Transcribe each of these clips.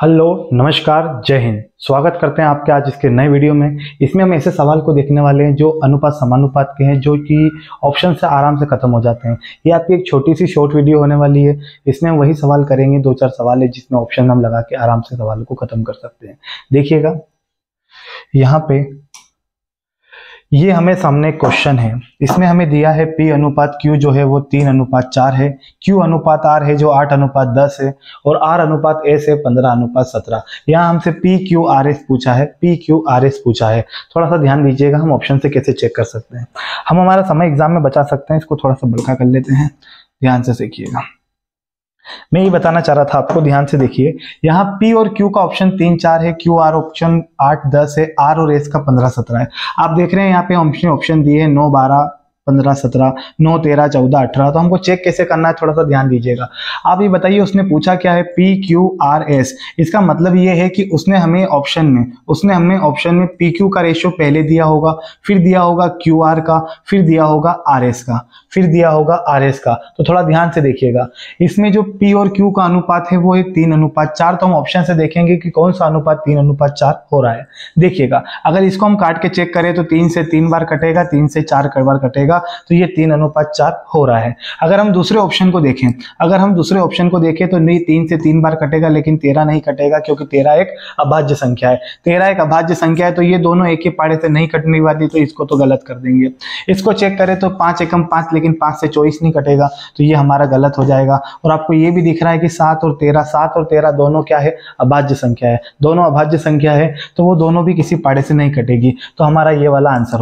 Hello, नमस्कार, जय हिंद। स्वागत करते हैं आपके आज इसके नए वीडियो में। इसमें हम ऐसे सवाल को देखने वाले हैं जो अनुपात समानुपात के हैं, जो कि ऑप्शन से आराम से खत्म हो जाते हैं। ये आपकी एक छोटी सी शॉर्ट वीडियो होने वाली है। इसमें हम वही सवाल करेंगे, दो चार सवाल है जिसमें ऑप्शन हम लगा के आराम से सवाल को खत्म कर सकते हैं। देखिएगा यहाँ पे ये हमें सामने क्वेश्चन है। इसमें हमें दिया है P अनुपात Q जो है वो 3:4 है, Q अनुपात R है जो 8:10 है, और R अनुपात S है 15:17। यहाँ हमसे PQRS पूछा है, PQRS पूछा है। थोड़ा सा ध्यान दीजिएगा, हम ऑप्शन से कैसे चेक कर सकते हैं। हम हमारा समय एग्जाम में बचा सकते हैं। इसको थोड़ा सा बड़का कर लेते हैं, ध्यान से देखिएगा। मैं ये बताना चाह रहा था आपको, ध्यान से देखिए। यहाँ P और Q का ऑप्शन 3, 4 है, QR ऑप्शन 8, 10 है, R और S का 15, 17 है। आप देख रहे हैं यहाँ पे ऑप्शन दिए हैं 9, 12, 15, 17, 9, 13, 14, 18। तो हमको चेक कैसे करना है, थोड़ा सा ध्यान दीजिएगा। आप ये बताइए, उसने पूछा क्या है, PQRS। इसका मतलब ये है कि उसने हमें ऑप्शन में PQ का रेशियो पहले दिया होगा, फिर दिया होगा QR का, फिर दिया होगा RS का, फिर दिया होगा RS का। तो थोड़ा ध्यान से देखिएगा। इसमें जो P और Q का अनुपात है वो है 3:4। तो हम ऑप्शन से देखेंगे कि कौन सा अनुपात 3:4 हो रहा है। देखिएगा, अगर इसको हम काट के चेक करें तो 3 से 3 बार कटेगा, 3 से 4 बार कटेगा, तो ये 3:4 हो रहा है। अगर हम दूसरे ऑप्शन को देखें तो नहीं, 3 से 3 बार कटेगा, लेकिन 13 नहीं कटेगा, क्योंकि 13 एक अभाज्य संख्या है। 13 एक अभाज्य संख्या है, तो ये दोनों एक ही पाड़े से नहीं कटने वाली, तो इसको तो गलत कर देंगे। इसको चेक करें तो 5 एकम 5, लेकिन 5 से 24 नहीं कटेगा, तो ये हमारा गलत हो जाएगा। और आपको ये भी दिख रहा है कि 7 और 13 दोनों क्या है, अभाज्य संख्या है। दोनों अभाज्य संख्या है, तो वो दोनों भी किसी पाड़े से नहीं कटेगी, तो हमारा ये वाला आंसर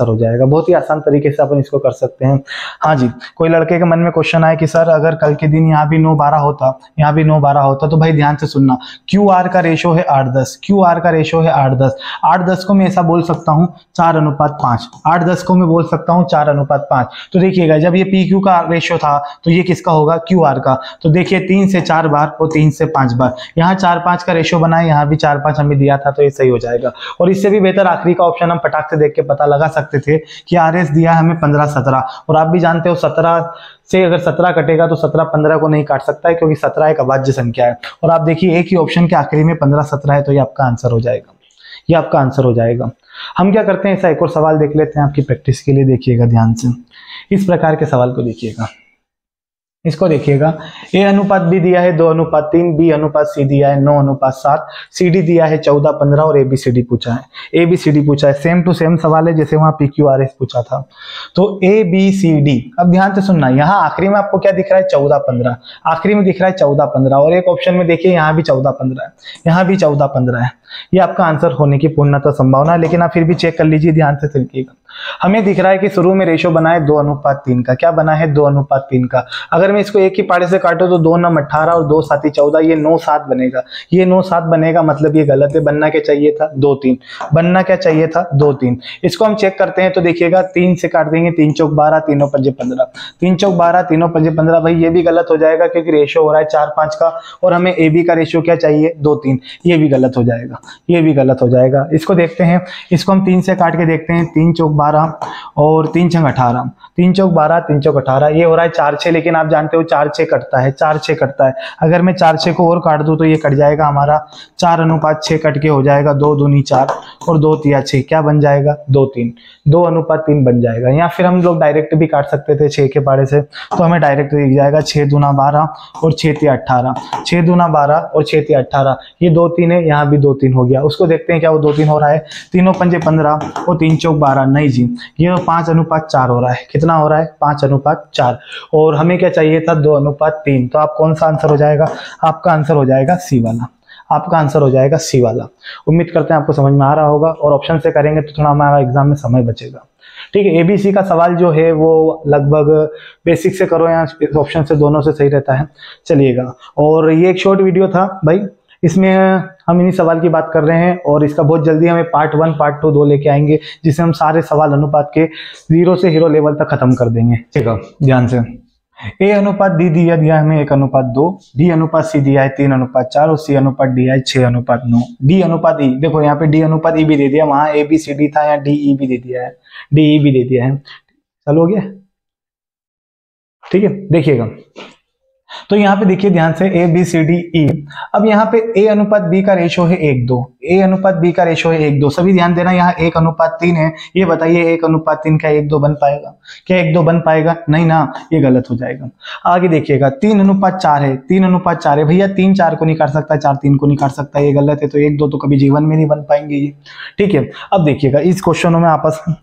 हो जाएगा। बहुत ही आसान तरीके से अपन इसको कर सकते हैं। हाँ जी, कोई लड़के के मन में क्वेश्चन आए कि सर अगर कल के दिन यहाँ भी 9-12 होता, यहाँ भी 9-12 होता, तो भाई ध्यान से सुनना। QR का रेशो है 8-10, QR का रेशो है 8-10। 8-10 को मैं ऐसा बोल सकता हूँ 4:5, 8-10 को मैं बोल सकता हूँ 4:5। तो देखिएगा, जब ये PQ का रेशो था तो ये किसका होगा, QR का। तो देखिए 3 से 4 बार और 3 से 5 बार, यहाँ 4-5 का रेशो बना है, यहाँ भी 4-5 हमें दिया था, तो ये सही हो जाएगा। और इससे भी बेहतर आखिरी का ऑप्शन हम फटाक से देख के पता लगा सकते थे कि RS दिया हमें 15, 17, और आप भी जानते हो 17 से अगर 17 कटेगा तो 17 15 को नहीं काट सकता है, क्योंकि 17 एक अभाज्य संख्या है। और आप देखिए एक ही ऑप्शन के आखिरी में 15, 17 है, तो ये आपका आंसर हो जाएगा। हम क्या करते हैं, ऐसा एक और सवाल देख लेते हैं आपकी प्रैक्टिस के लिए। देखिएगा ध्यान से, इस प्रकार के सवाल को देखिएगा। इसको देखिएगा, A अनुपात B दिया है 2:3, B अनुपात C दिया है 9:7, CD दिया है 14-15, और ABCD पूछा है। सेम टू सेम सवाल है जैसे वहां PQRS पूछा था। तो ABCD, अब ध्यान से सुनना। यहाँ आखिरी में आपको क्या दिख रहा है, 14-15, आखिरी में दिख रहा है 14-15, और एक ऑप्शन में देखिए यहाँ भी 14-15 है, यहाँ भी 14-15 है। ये आपका आंसर होने की पूर्णतः संभावना है, लेकिन आप फिर भी चेक कर लीजिए, ध्यान से देखिएगा। हमें दिख रहा है कि शुरू में रेशो बना है 2:3 का। क्या बना है, 2:3 का। अगर मैं इसको एक ही पाड़े से काटूं तो 2 9 18 और 2 7 14, ये 9-7 बनेगा। ये 9-7 बनेगा, मतलब ये गलत है। बनना क्या चाहिए था, 2-3। बनना क्या चाहिए था, 2-3। इसको हम चेक करते हैं तो देखिएगा 3 से काट देंगे, 3 चौक 12, 3 पंजे 15, 3 चौक 12, 3 पंजे 15। भाई ये भी गलत हो जाएगा, क्योंकि रेशो हो रहा है 4-5 का, और हमें AB का रेशो क्या चाहिए, 2-3। ये भी गलत हो जाएगा, इसको देखते हैं। इसको हम 3 से काट के देखते हैं, 3 चौक 12 और 3 छंग 18, 3 चौक 12, 3 चौक 18। ये हो रहा है 4-6, लेकिन आप जानते हो 4-6 कटता है, 4-6 कटता है। अगर मैं 4-6 को और काट दूं तो ये कट जाएगा हमारा 4:6 कट के हो जाएगा 2 दूनी 4 और 2 तिया 6। क्या बन जाएगा, 2-3, 2:3 बन जाएगा। या फिर हम लोग डायरेक्ट भी काट सकते थे 6 के पाड़े से, तो हमें डायरेक्ट दिख जाएगा 6 दूना 12 और 6 तिया 18, 6 दूना 12 और 6 तिया 18। ये 2-3 है, यहाँ भी 2-3 हो गया। उसको देखते हैं क्या वो 2-3 हो रहा है, 3 पंजे 15 और 3 चौक 12। नहीं जी, ये 5:4 हो रहा है। कितना हो रहा है, 5:4। और हमें क्या चाहिए था, 2:3। तो आप कौन सा आंसर हो जाएगा, आपका आंसर हो जाएगा सी वाला। उम्मीद करते हैं आपको समझ में आ रहा होगा, और ऑप्शन से करेंगे तो थोड़ा हमारा एग्जाम में समय बचेगा। ठीक है, ABC का सवाल जो है वो लगभग बेसिक से करो या ऑप्शन से, दोनों से सही रहता है, चलिएगा। और ये एक शॉर्ट वीडियो था भाई, इसमें हम इन्हीं सवाल की बात कर रहे हैं, और इसका बहुत जल्दी हमें पार्ट 1 पार्ट 2 2 लेके आएंगे, जिसमें हम सारे सवाल अनुपात के 0 से हीरो लेवल तक खत्म कर देंगे। ठीक है, ध्यान से। A अनुपात D दिया है हमें 1:2, D अनुपात C दिया है 3:4, और C अनुपात D है 6:9। D अनुपात E, देखो यहाँ पे D अनुपात E भी दे दिया, वहां ABCD था, यहाँ DE भी दे दिया है। चलो हो गया, ठीक है। देखिएगा तो यहाँ पे देखिए ध्यान से A B C D E. अब यहाँ पे ए अनुपात बी का रेशो है 1:2, ए अनुपात बी का रेशो है 1:2। सभी ध्यान देना, यहाँ 1:3 है। ये बताइए 1:3 क्या 1:2 बन पाएगा? क्या 1:2 बन पाएगा? नहीं ना, ये गलत हो जाएगा। आगे देखिएगा 3:4 है, 3:4 है भैया, 3 4 को नहीं काट सकता, 4 3 को नहीं काट सकता, ये गलत है। तो 1:2 तो कभी जीवन में नहीं बन पाएंगे ये। ठीक है, अब देखिएगा इस क्वेश्चनों में आपस में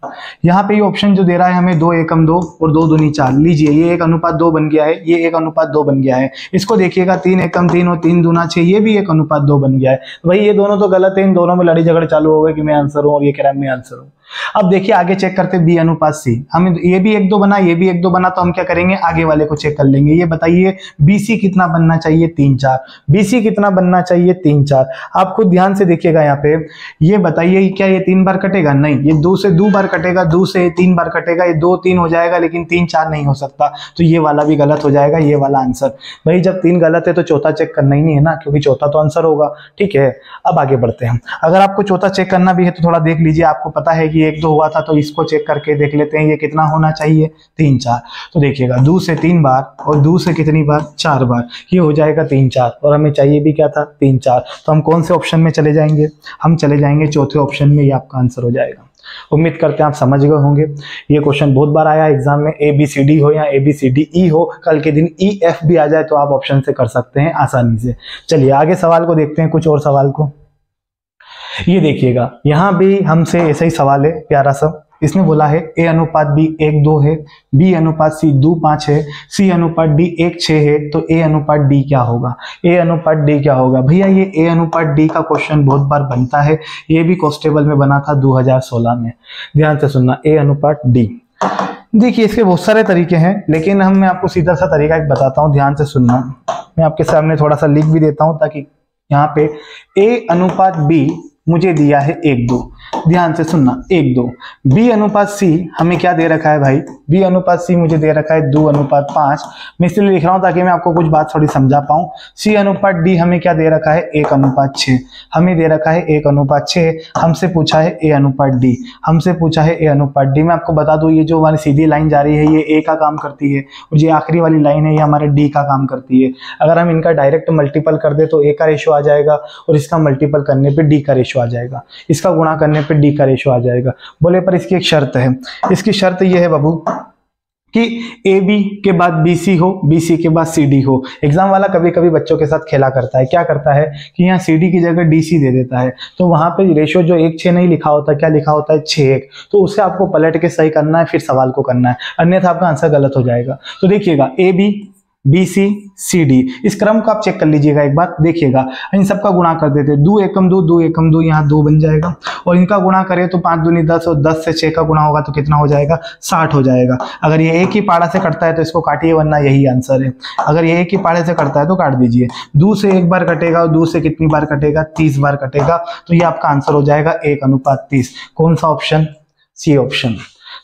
यहाँ पे ये ऑप्शन जो दे रहा है हमें 2 एकम 2 और 2 दूनी 4, लीजिए ये 1:2 बन गया है, ये 1:2 बन गया है। इसको देखिएगा 3 एकम 3 और 3 दूना 6, ये भी 1:2 बन गया है। भाई ये दोनों तो गलत है, इन दोनों में लड़ी झगड़ चालू हो गई कि मैं आंसर हूं और ये कह रहा है मैं आंसर हूं। अब देखिए आगे चेक करते बी अनुपात सी। हम ये भी 1:2 बना, ये भी 1:2 बना, तो हम क्या करेंगे आगे वाले को चेक कर लेंगे। ये बताइए बीसी कितना बनना चाहिए? 3 4। बीसी कितना बनना चाहिए? 3 4। आप खुद ध्यान से देखिएगा यहाँ पे, ये बताइए क्या ये 3 बार कटेगा? नहीं, ये 2 से 2 बार कटेगा, 2 से 3 बार कटेगा, ये 2 3 हो जाएगा, लेकिन 3 4 नहीं हो सकता। तो ये वाला भी गलत हो जाएगा, ये वाला आंसर। भाई जब 3 गलत है तो चौथा चेक करना ही नहीं है ना, क्योंकि चौथा तो आंसर होगा। ठीक है, अब आगे बढ़ते हैं। अगर आपको चौथा चेक करना भी है तो थोड़ा देख लीजिए, आपको पता है कि 1:2 हुआ था, तो इसको चेक करके देख लेते हैं ये कितना होना चाहिए? 3 4। तो देखिएगा 2 से 3 बार और 2 से कितनी बार? 4 बार, ये हो जाएगा 3 4, और हमें चाहिए भी क्या था? 3 4। तो हम कौन से ऑप्शन में चले जाएंगे? हम चले जाएंगे चौथे ऑप्शन में, ये आपका आंसर हो जाएगा। उम्मीद करते हैं आप समझ गए होंगे। ये क्वेश्चन बहुत बार आया एग्जाम में, ए बी सी डी हो या A B C D E हो, कल के दिन ई एफ भी आ जाए तो आप ऑप्शन से कर सकते हैं आसानी से। चलिए आगे सवाल को देखते हैं, कुछ और सवाल को। ये देखिएगा यहां भी हमसे ऐसा ही सवाल है प्यारा सा। इसने बोला है ए अनुपात बी 1:2 है, बी अनुपात सी 2:5 है, सी अनुपात डी 1:6 है, तो ए अनुपात डी क्या होगा? ए अनुपात डी क्या होगा? भैया ये ए अनुपात डी का क्वेश्चन बहुत बार बनता है, ये भी कांस्टेबल में बना था 2016 में। ध्यान से सुनना, ए अनुपात डी। देखिए इसके बहुत सारे तरीके हैं, लेकिन मैं आपको सीधा सा तरीका एक बताता हूँ, ध्यान से सुनना। मैं आपके सामने थोड़ा सा लिख भी देता हूँ ताकि यहाँ पे ए अनुपात बी मुझे दिया है 1:2, ध्यान से सुनना 1:2। बी अनुपात सी हमें क्या दे रखा है भाई? बी अनुपात सी मुझे दे रखा है 2:5। मैं इसलिए लिख रहा हूं ताकि मैं आपको कुछ बात थोड़ी समझा पाऊं। सी अनुपात डी हमें क्या दे रखा है? 1:6। हमें दे रखा है 1:6। हमसे पूछा है ए अनुपात डी, हमसे पूछा है ए अनुपात डी। मैं आपको बता दूं ये जो हमारी सीधी लाइन जा रही है ये ए का काम करती है, और ये आखिरी वाली लाइन है ये हमारे डी का काम करती है। अगर हम इनका डायरेक्ट मल्टीपल कर दे तो ए का रेशो आ जाएगा, और इसका मल्टीपल करने पे डी का रेशो आ जाएगा, इसका गुणा करने पे डी का रेशो आ जाएगा। बोले पर इसकी एक शर्त है। इसकी शर्त यह है बाबू कि ए बी के बाद बी सी हो, बी सी के बाद सी डी हो। एग्जाम वाला कभी कभी बच्चों के साथ खेला करता है, क्या करता है कि यहाँ सी डी की जगह डी सी दे देता है, तो वहां पे रेशो जो 1:6 नहीं लिखा होता, क्या लिखा होता है? 6:1। तो उसे आपको पलट के सही करना है, फिर सवाल को करना है, अन्यथा आपका आंसर गलत हो जाएगा। तो देखिएगा A B B C C D, इस क्रम को आप चेक कर लीजिएगा एक बार, देखिएगा इन सबका गुणा कर देते हैं। 2 एकम 2, 2 एकम 2, यहाँ 2 बन जाएगा, और इनका गुणा करें तो 5 दूनी 10, और 10 से 6 का गुणा होगा तो कितना हो जाएगा? 60 हो जाएगा। अगर ये एक ही पाड़ा से कटता है तो इसको काटिए, वरना यही आंसर है। अगर ये एक ही पाड़े से कटता है तो काट दीजिए। 2 से 1 बार कटेगा, और 2 से कितनी बार कटेगा? 30 बार कटेगा। तो ये आपका आंसर हो जाएगा 1:30। कौन सा option? C option.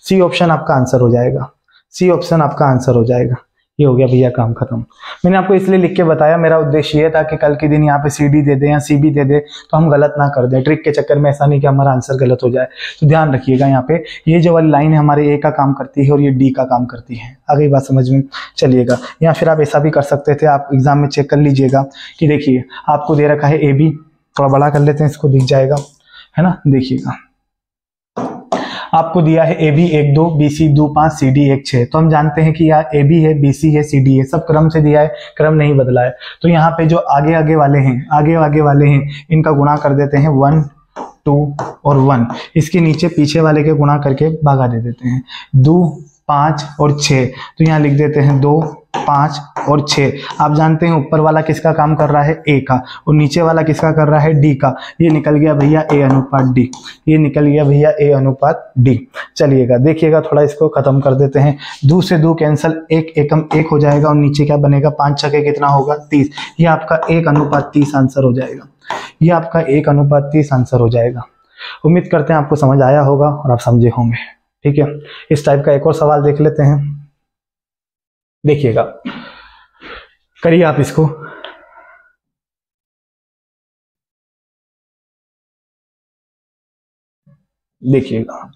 C option आपका आंसर हो जाएगा, सी ऑप्शन आपका आंसर हो जाएगा। ये हो गया भैया, काम खत्म। मैंने आपको इसलिए लिख के बताया, मेरा उद्देश्य ये था कि कल के दिन यहाँ पे सी डी दे दे या सी बी दे दे तो हम गलत ना कर दें। ट्रिक के चक्कर में ऐसा नहीं कि हमारा आंसर गलत हो जाए। तो ध्यान रखिएगा यहाँ पे ये जो वाली लाइन है हमारे ए का काम करती है और ये डी का काम करती है। आगे बात समझ में चलिएगा। या फिर आप ऐसा भी कर सकते थे, आप एग्जाम में चेक कर लीजिएगा कि देखिए आपको दे रखा है ए बी, थोड़ा बड़ा कर लेते हैं इसको, दिख जाएगा है ना। देखिएगा आपको दिया है A B 1:2, B C 2:5, C D 1:6। तो हम जानते हैं कि यहाँ ए बी है, बी सी है, सी डी है, सब क्रम से दिया है, क्रम नहीं बदला है। तो यहाँ पे जो आगे आगे वाले हैं, आगे आगे वाले हैं, इनका गुणा कर देते हैं 1 2 और 1। इसके नीचे पीछे वाले के गुणा करके भागा दे देते हैं, 2 5 और 6। तो यहाँ लिख देते हैं 2 5 और 6। आप जानते हैं ऊपर वाला किसका काम कर रहा है? ए का, और नीचे वाला किसका कर रहा है? डी का। ये निकल गया भैया ए अनुपात डी, ये निकल गया भैया ए अनुपात डी। चलिएगा देखिएगा, थोड़ा इसको खत्म कर देते हैं। 2 से 2 कैंसल, 1 एकम 1 हो जाएगा, और नीचे क्या बनेगा? 5 छके कितना होगा? 30। ये आपका 1:30 आंसर हो जाएगा। ये आपका 1:30 आंसर हो जाएगा। उम्मीद करते हैं आपको समझ आया होगा और आप समझे होंगे। ठीक है, इस टाइप का एक और सवाल देख लेते हैं। देखिएगा, करिए आप इसको। देखिएगा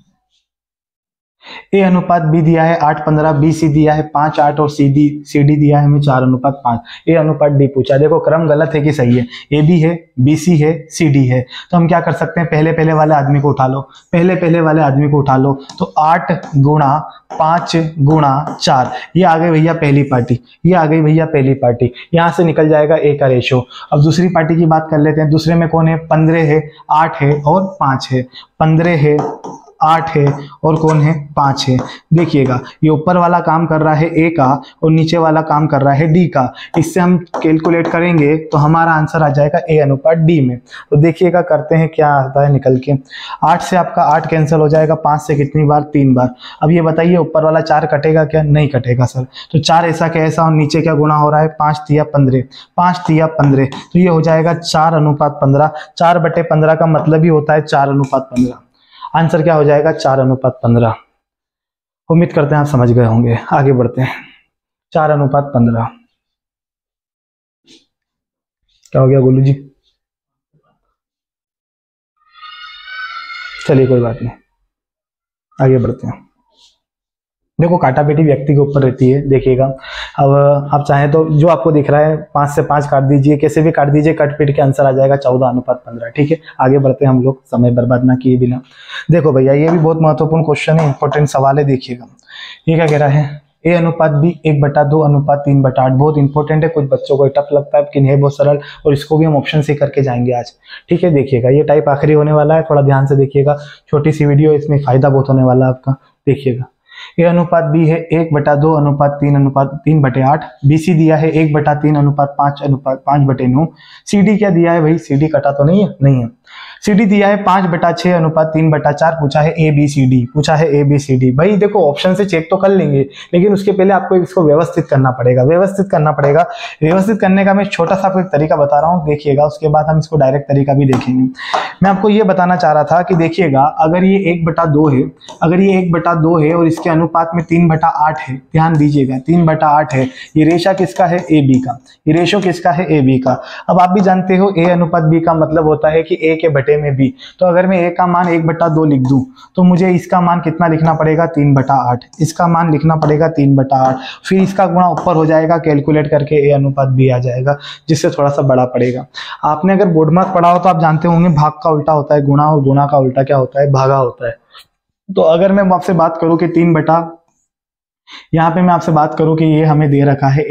ए अनुपात बी दिया है 8:15, बी सी दिया है 5:8 और सी डी दिया है हमें 4:5। ए अनुपात डी पूछा। देखो क्रम गलत है कि सही है? ए बी है, बी सी है, सी डी है। तो हम क्या कर सकते हैं, पहले वाले आदमी को उठा लो, पहले वाले आदमी को उठा लो। तो 8 गुणा 5 गुणा 4, ये आ गई भैया पहली पार्टी, ये आ गई भैया पहली पार्टी। यहां से निकल जाएगा ए का रेशो। अब दूसरी पार्टी की बात कर लेते हैं। दूसरे में कौन है? 15 है, 8 है और 5 है। 15 है, 8 है और कौन है? 5 है। देखिएगा ये ऊपर वाला काम कर रहा है ए का और नीचे वाला काम कर रहा है डी का। इससे हम कैलकुलेट करेंगे तो हमारा आंसर आ जाएगा ए अनुपात डी में। तो देखिएगा करते हैं क्या आता है निकल के। 8 से आपका 8 कैंसिल हो जाएगा, 5 से कितनी बार? 3 बार। अब ये बताइए ऊपर वाला 4 कटेगा क्या? नहीं कटेगा सर। तो 4 ऐसा कैसा और नीचे क्या गुणा हो रहा है? 5 तिया 15, 5 तिया 15। तो ये हो जाएगा 4:15। 4/15 का मतलब ही होता है 4:15। आंसर क्या हो जाएगा? 4:15। उम्मीद करते हैं आप समझ गए होंगे। आगे बढ़ते हैं। 4:15 क्या हो गया गोलू जी? चलिए कोई बात नहीं, आगे बढ़ते हैं। देखो काटापेटी व्यक्ति के ऊपर रहती है। देखिएगा अब आप चाहें तो जो आपको दिख रहा है 5 से 5 काट दीजिए, कैसे भी काट दीजिए, कट पीट के आंसर आ जाएगा 14:15। ठीक है, आगे बढ़ते हैं हम लोग समय बर्बाद ना किए बिना। देखो भैया ये भी बहुत महत्वपूर्ण क्वेश्चन है, इंपॉर्टेंट सवाल है। देखिएगा ये क्या कह रहा है? ए अनुपात बी 1/2 अनुपात 3/8। बहुत इंपॉर्टेंट है, कुछ बच्चों को टफ लगता है लेकिन है बहुत सरल, और इसको भी हम ऑप्शन से करके जाएंगे आज। ठीक है, देखिएगा ये टाइप आखिरी होने वाला है, थोड़ा ध्यान से देखिएगा। छोटी सी वीडियो, इसमें फायदा बहुत होने वाला है आपका। देखिएगा ए अनुपात बी है 1/2 अनुपात 3/8। बी सी दिया है 1/3 अनुपात 5/9। सी डी क्या दिया है भाई? सी डी कटा तो नहीं है? नहीं है। सी डी दिया है 5/6 अनुपात 3/4। पूछा है ए बी सी डी, पूछा है ए बी सी डी। भाई देखो ऑप्शन से चेक तो कर लेंगे लेकिन उसके पहले आपको इसको व्यवस्थित करना पड़ेगा, व्यवस्थित करना पड़ेगा। व्यवस्थित करने का मैं छोटा सा आपको एक तरीका बता रहा हूँ, देखिएगा। उसके बाद हम इसको डायरेक्ट तरीका भी देखेंगे। मैं आपको ये बताना चाह रहा था कि देखिएगा अगर ये 1/2 है, अगर ये 1/2 है और इसके अनुपात में 3/8 है, ध्यान दीजिएगा 3/8 है। ये रेशा किसका है? ए बी का। ये रेशो किसका है? ए बी का। अब आप भी जानते हो ए अनुपात बी का मतलब होता है कि ए के बटे में बी। तो अगर मैं ए का मान 1/2 लिख दूं तो मुझे इसका मान कितना लिखना पड़ेगा? 3/8। इसका मान लिखना पड़ेगा 3/8, फिर इसका गुणा ऊपर हो जाएगा, कैलकुलेट करके ए अनुपात बी आ जाएगा, जिससे थोड़ा सा बड़ा पड़ेगा। आपने अगर बोर्ड मार्क पढ़ा हो तो आप जानते होंगे भाग का उल्टा होता है गुणा और गुणा का उल्टा क्या होता है? भागा होता है। तो अगर मैं आपसे बात करूं कि यहाँ पे मैं आपसे बात करूं कि ये हमें दे रखा है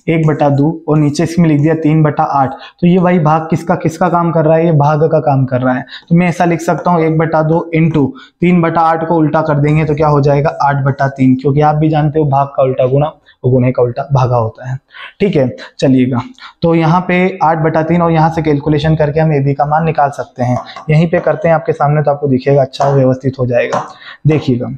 1/2 और नीचे इसमें लिख दिया 3/8, तो ये भाई भाग किसका काम कर रहा है? ये भाग का काम कर रहा है। तो मैं ऐसा लिख सकता हूँ 1/2 इंटू 3/8 को उल्टा कर देंगे तो क्या हो जाएगा? 8/3, क्योंकि आप भी जानते हो भाग का उल्टा गुणा और गुणे का उल्टा भागा होता है। ठीक है, चलिएगा। तो यहाँ पे 8/3 और यहाँ से कैलकुलेशन करके हम ए बी का मान निकाल सकते हैं। यहीं पे करते हैं आपके सामने तो आपको दिखेगा, अच्छा व्यवस्थित हो जाएगा। देखिएगा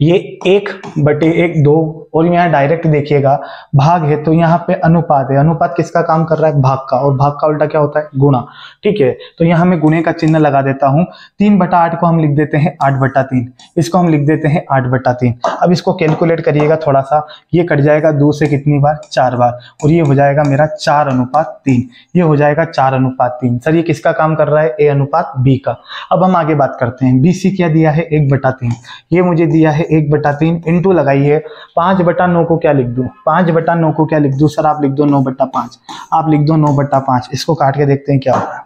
ये 1/2 और यहाँ डायरेक्ट देखिएगा भाग है तो यहाँ पे अनुपात है। अनुपात किसका काम कर रहा है? भाग का, और भाग का उल्टा क्या होता है? गुणा। ठीक है, तो यहाँ मैं गुणे का चिन्ह लगा देता हूँ। 3/8 को हम लिख देते हैं 8/3, इसको हम लिख देते हैं 8/3। अब इसको कैलकुलेट करिएगा थोड़ा सा, ये कट जाएगा 2 से कितनी बार? 4 बार, और ये हो जाएगा मेरा 4:3। ये हो जाएगा 4:3। सर ये किसका काम कर रहा है? ए अनुपात बी का। अब हम आगे बात करते हैं। बी सी क्या दिया है? 1/3। ये मुझे दिया है 1/3, इंटू लगाइए 5/9 को क्या लिख दूं? 5/9 को क्या लिख दूं? सर आप लिख दो 9/5, आप लिख दो 9/5। इसको काट के देखते हैं क्या होगा।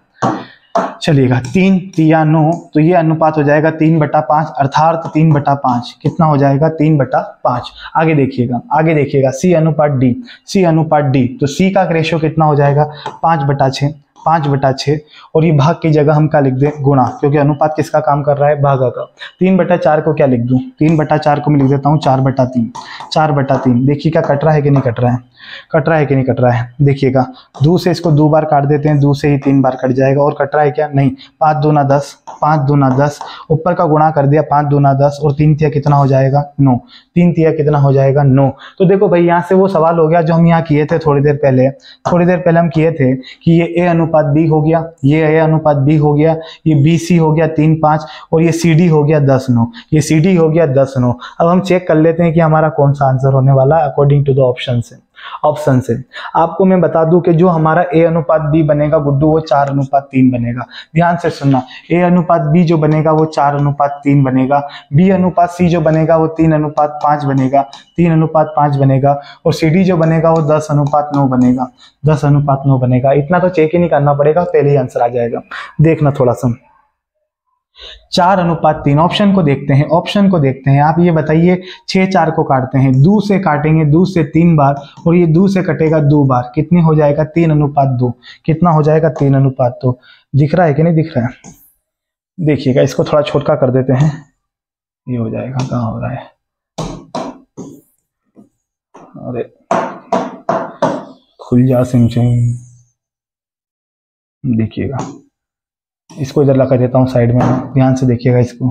चलिएगा 3 तिया 9, तो ये अनुपात हो जाएगा 3/5, अर्थात 3/5 कितना हो जाएगा? 3/5। आगे देखिएगा सी अनुपात डी, सी अनुपात डी, तो सी का रेशो कितना हो जाएगा? 5/6, 5/6, और ये भाग की जगह हम क्या लिख दें? गुणा, क्योंकि अनुपात किसका काम कर रहा है? भागा का। 3/4 को क्या लिख दूं? 3/4 को मैं लिख देता हूँ 4/3, 4/3। देखिए क्या कट रहा है कि नहीं कट रहा है? कट रहा है कि नहीं कट रहा है? देखिएगा 2 से इसको 2 बार काट देते हैं, 2 से ही 3 बार कट जाएगा, और कट रहा है क्या? नहीं। 5 दूना 10, 5 दूना 10, ऊपर का गुणा कर दिया 5 दूना 10, और 3 तिया कितना हो जाएगा? 9। 3 तिया कितना हो जाएगा? 9। तो देखो भाई यहाँ से वो सवाल हो गया जो हम यहाँ किए थे थोड़ी देर पहले हम किए थे कि ये ए अनुपात बी हो गया, ये ए अनुपात बी हो गया, ये बी सी हो गया 3/5, और ये सी डी हो गया 10/9, ये सी डी हो गया 10/9। अब हम चेक कर लेते हैं कि हमारा कौन सा आंसर होने वाला है अकॉर्डिंग टू द ऑप्शन से। ऑप्शन से। आपको मैं बता दूं कि जो हमारा A अनुपात B बनेगा गुड्डू, वो 4:3 बनेगा। ध्यान से सुनना, A अनुपात B जो बनेगा वो 4:3 बनेगा, B अनुपात C जो बनेगा वो 3:5 बनेगा, 3:5 बनेगा, और CD जो बनेगा वो 10:9 बनेगा, 10:9 बनेगा। इतना तो चेक ही नहीं करना पड़ेगा, पहले ही आंसर आ जाएगा। देखना थोड़ा सा, 4:3। ऑप्शन को देखते हैं, ऑप्शन को देखते हैं। आप ये बताइए, 6 4 को काटते हैं, 2 से काटेंगे, 2 से 3 बार, और ये 2 से कटेगा 2 बार, कितनी हो जाएगा 3:2। कितना हो जाएगा 3:2। दिख रहा है कि नहीं दिख रहा है? देखिएगा, इसको थोड़ा छोटा कर देते हैं, ये हो जाएगा। कहाँ हो रहा है? अरे खुल जा सिंह। देखिएगा, इसको इधर लगा देता हूं साइड में, ध्यान से देखिएगा इसको।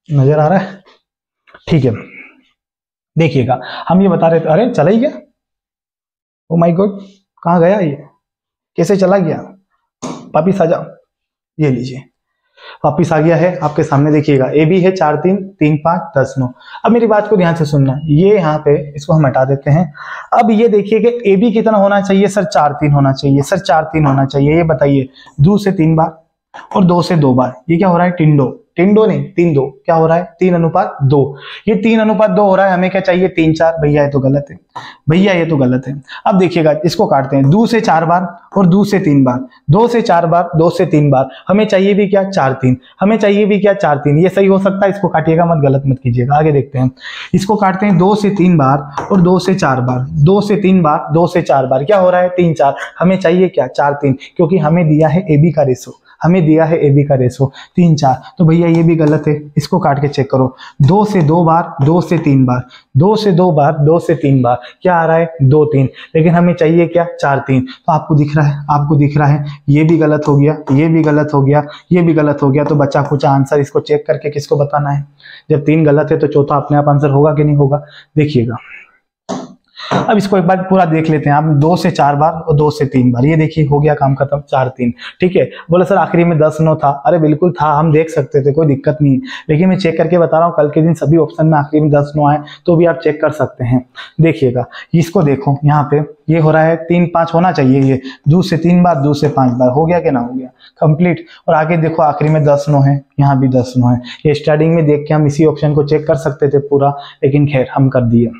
नजर आ रहा है? ठीक है, देखिएगा, हम ये बता रहे थे। अरे चला ही गया, ओ माय गॉड, कहाँ गया ये? कैसे चला गया? वापिस आ जाओ, ये लीजिए, वापिस आ गया है आपके सामने। देखिएगा, ए बी है 4 3 3 5 10 9। अब मेरी बात को ध्यान से सुनना, ये यहाँ पे इसको हम हटा देते हैं। अब ये देखिए कि ए बी कितना होना चाहिए सर? 4 3 होना चाहिए सर, 4 3 होना चाहिए। ये बताइए, 2 से 3 बार और 2 से 2 बार, ये क्या हो रहा है? टिंडो, टिंडो नहीं 3 2। क्या हो रहा है? 3:2। ये 3:2 हो रहा है, हमें क्या चाहिए? 3 4। भैया ये तो गलत है, भैया ये तो गलत है। अब देखिएगा, इसको काटते हैं, 2 से 4 बार और 2 से 3 बार, 2 से 4 बार, 2 से 3 बार, हमें चाहिए भी क्या? 4 3। हमें चाहिए भी क्या? 4 3। ये सही हो सकता है, इसको काटिएगा मत, गलत मत कीजिएगा। आगे देखते हैं, इसको काटते हैं, 2 से 3 बार और 2 से 4 बार, 2 से 3 बार, 2 से 4 बार, क्या हो रहा है? 3 4। हमें चाहिए क्या? 4 3, क्योंकि हमें दिया है ए बी का रेशो, हमें दिया है ए बी का रेशो 3 4। तो भैया ये भी गलत है, इसको काट के चेक करो। 2 से 2 बार, 2 से 3 बार, 2 से 2 बार, 2 से 3 बार, क्या आ रहा है? 2 3। लेकिन हमें चाहिए क्या? 4 3। तो आपको दिख रहा है, आपको दिख रहा है, ये भी गलत हो गया, ये भी गलत हो गया, ये भी गलत हो गया। तो बच्चा कुछ आंसर इसको चेक करके किसको बताना है? जब 3 गलत है तो चौथा अपने आप आंसर होगा कि नहीं होगा? देखिएगा, अब इसको एक बार पूरा देख लेते हैं आप। 2 से 4 बार और 2 से 3 बार, ये देखिए हो गया काम खत्म, 4 3। ठीक है, बोले सर आखिरी में 10 9 था। अरे बिल्कुल था, हम देख सकते थे, कोई दिक्कत नहीं है, लेकिन मैं चेक करके बता रहा हूँ, कल के दिन सभी ऑप्शन में आखिरी में 10 9 आए तो भी आप चेक कर सकते हैं। देखिएगा, इसको देखो, यहाँ पे ये हो रहा है 3 5 होना चाहिए, ये 2 से 3 बार, 2 से 5 बार, हो गया कि ना हो गया? कंप्लीट। और आगे देखो, आखिरी में 10 9 है, यहाँ भी 10 9 है। ये स्टार्टिंग में देख के हम इसी ऑप्शन को चेक कर सकते थे पूरा, लेकिन खैर हम कर दिए।